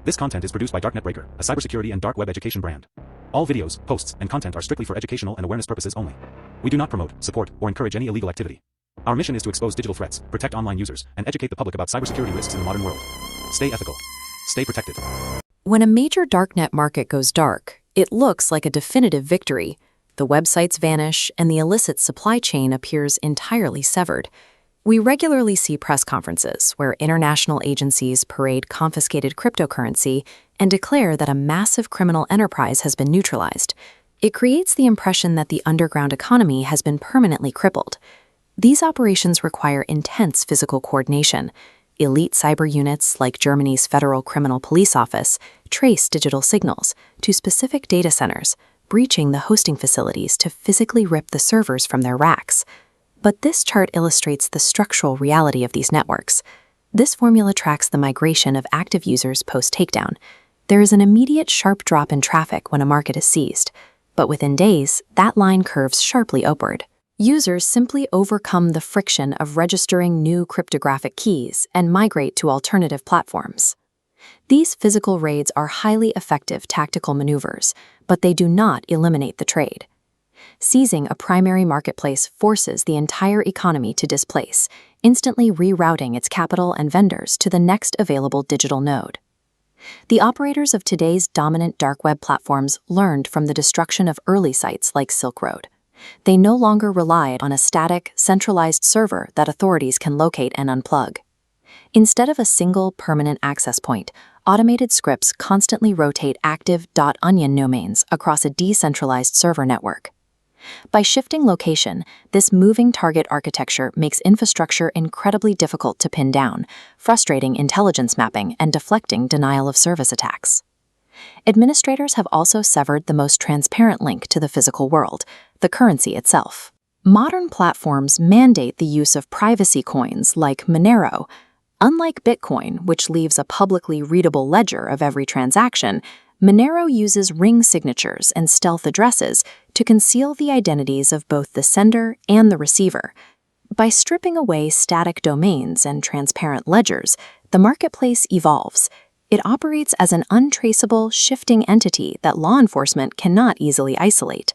This content is produced by Darknet Breaker, a cybersecurity and dark web education brand. All videos, posts, and content are strictly for educational and awareness purposes only. We do not promote, support, or encourage any illegal activity. Our mission is to expose digital threats, protect online users, and educate the public about cybersecurity risks in the modern world. Stay ethical. Stay protected. When a major darknet market goes dark, it looks like a definitive victory. The websites vanish, and the illicit supply chain appears entirely severed. We regularly see press conferences where international agencies parade confiscated cryptocurrency and declare that a massive criminal enterprise has been neutralized. It creates the impression that the underground economy has been permanently crippled. These operations require intense physical coordination. Elite cyber units like Germany's Federal Criminal Police Office trace digital signals to specific data centers, breaching the hosting facilities to physically rip the servers from their racks. But this chart illustrates the structural reality of these networks. This formula tracks the migration of active users post-takedown. There is an immediate sharp drop in traffic when a market is seized, but within days, that line curves sharply upward. Users simply overcome the friction of registering new cryptographic keys and migrate to alternative platforms. These physical raids are highly effective tactical maneuvers, but they do not eliminate the trade. Seizing a primary marketplace forces the entire economy to displace, instantly rerouting its capital and vendors to the next available digital node. The operators of today's dominant dark web platforms learned from the destruction of early sites like Silk Road. They no longer relied on a static, centralized server that authorities can locate and unplug. Instead of a single permanent access point, automated scripts constantly rotate active .onion domains across a decentralized server network. By shifting location, this moving target architecture makes infrastructure incredibly difficult to pin down, frustrating intelligence mapping and deflecting denial-of-service attacks. Administrators have also severed the most transparent link to the physical world, the currency itself. Modern platforms mandate the use of privacy coins like Monero. Unlike Bitcoin, which leaves a publicly readable ledger of every transaction, Monero uses ring signatures and stealth addresses to conceal the identities of both the sender and the receiver. By stripping away static domains and transparent ledgers, the marketplace evolves. It operates as an untraceable, shifting entity that law enforcement cannot easily isolate.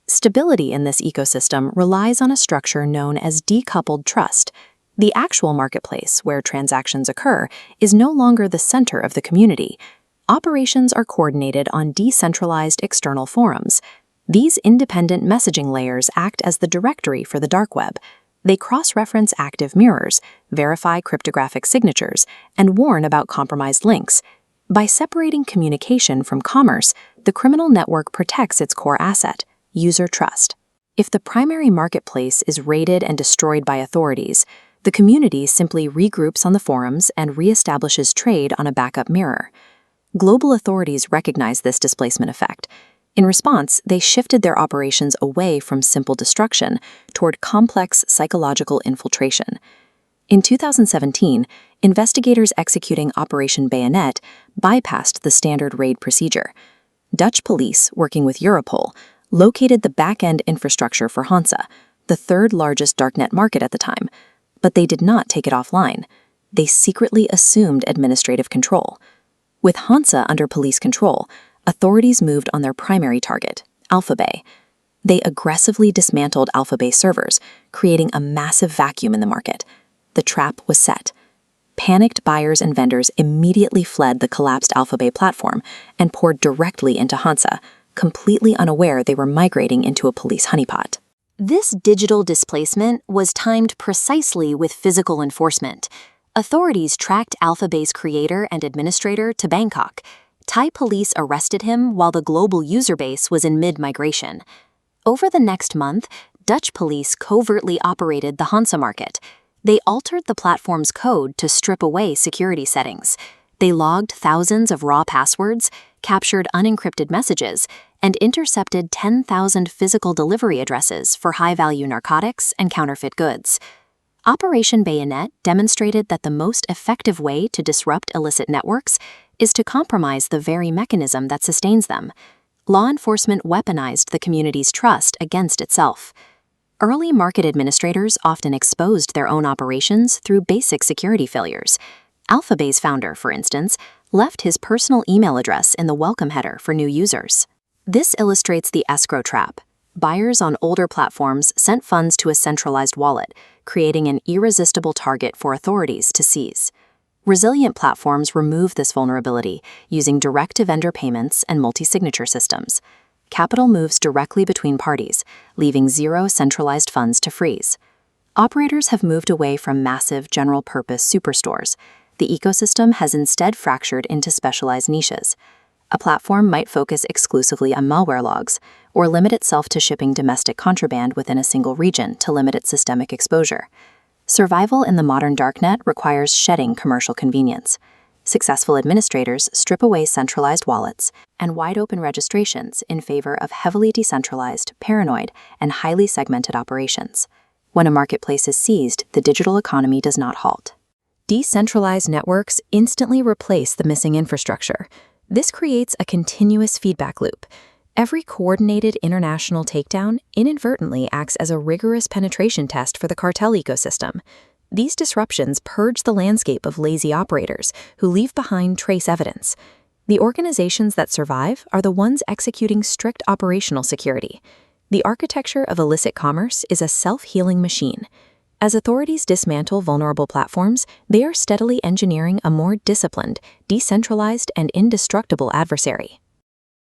Stability in this ecosystem relies on a structure known as decoupled trust. The actual marketplace, where transactions occur, is no longer the center of the community. Operations are coordinated on decentralized external forums. These independent messaging layers act as the directory for the dark web. They cross-reference active mirrors, verify cryptographic signatures, and warn about compromised links. By separating communication from commerce, the criminal network protects its core asset, user trust. If the primary marketplace is raided and destroyed by authorities, the community simply regroups on the forums and reestablishes trade on a backup mirror. Global authorities recognize this displacement effect. In response, they shifted their operations away from simple destruction toward complex psychological infiltration. In 2017, investigators executing Operation Bayonet bypassed the standard raid procedure. Dutch police, working with Europol, located the back-end infrastructure for Hansa, the third largest darknet market at the time, but they did not take it offline. They secretly assumed administrative control. With Hansa under police control, authorities moved on their primary target, Alphabay. They aggressively dismantled Alphabay servers, creating a massive vacuum in the market. The trap was set. Panicked buyers and vendors immediately fled the collapsed Alphabay platform and poured directly into Hansa, completely unaware they were migrating into a police honeypot. This digital displacement was timed precisely with physical enforcement. Authorities tracked Alphabay's creator and administrator to Bangkok. Thai police arrested him while the global user base was in mid-migration. Over the next month, Dutch police covertly operated the Hansa market. They altered the platform's code to strip away security settings. They logged thousands of raw passwords, captured unencrypted messages, and intercepted 10,000 physical delivery addresses for high-value narcotics and counterfeit goods. Operation Bayonet demonstrated that the most effective way to disrupt illicit networks is to compromise the very mechanism that sustains them. Law enforcement weaponized the community's trust against itself. Early market administrators often exposed their own operations through basic security failures. Alphabay's founder, for instance, left his personal email address in the welcome header for new users. This illustrates the escrow trap. Buyers on older platforms sent funds to a centralized wallet, creating an irresistible target for authorities to seize. Resilient platforms remove this vulnerability using direct-to-vendor payments and multi-signature systems. Capital moves directly between parties, leaving zero centralized funds to freeze. Operators have moved away from massive general-purpose superstores. The ecosystem has instead fractured into specialized niches. A platform might focus exclusively on malware logs, or limit itself to shipping domestic contraband within a single region to limit its systemic exposure. Survival in the modern darknet requires shedding commercial convenience. Successful administrators strip away centralized wallets and wide-open registrations in favor of heavily decentralized, paranoid, and highly segmented operations. When a marketplace is seized, the digital economy does not halt. Decentralized networks instantly replace the missing infrastructure. This creates a continuous feedback loop. Every coordinated international takedown inadvertently acts as a rigorous penetration test for the cartel ecosystem. These disruptions purge the landscape of lazy operators who leave behind trace evidence. The organizations that survive are the ones executing strict operational security. The architecture of illicit commerce is a self-healing machine. As authorities dismantle vulnerable platforms, they are steadily engineering a more disciplined, decentralized, and indestructible adversary.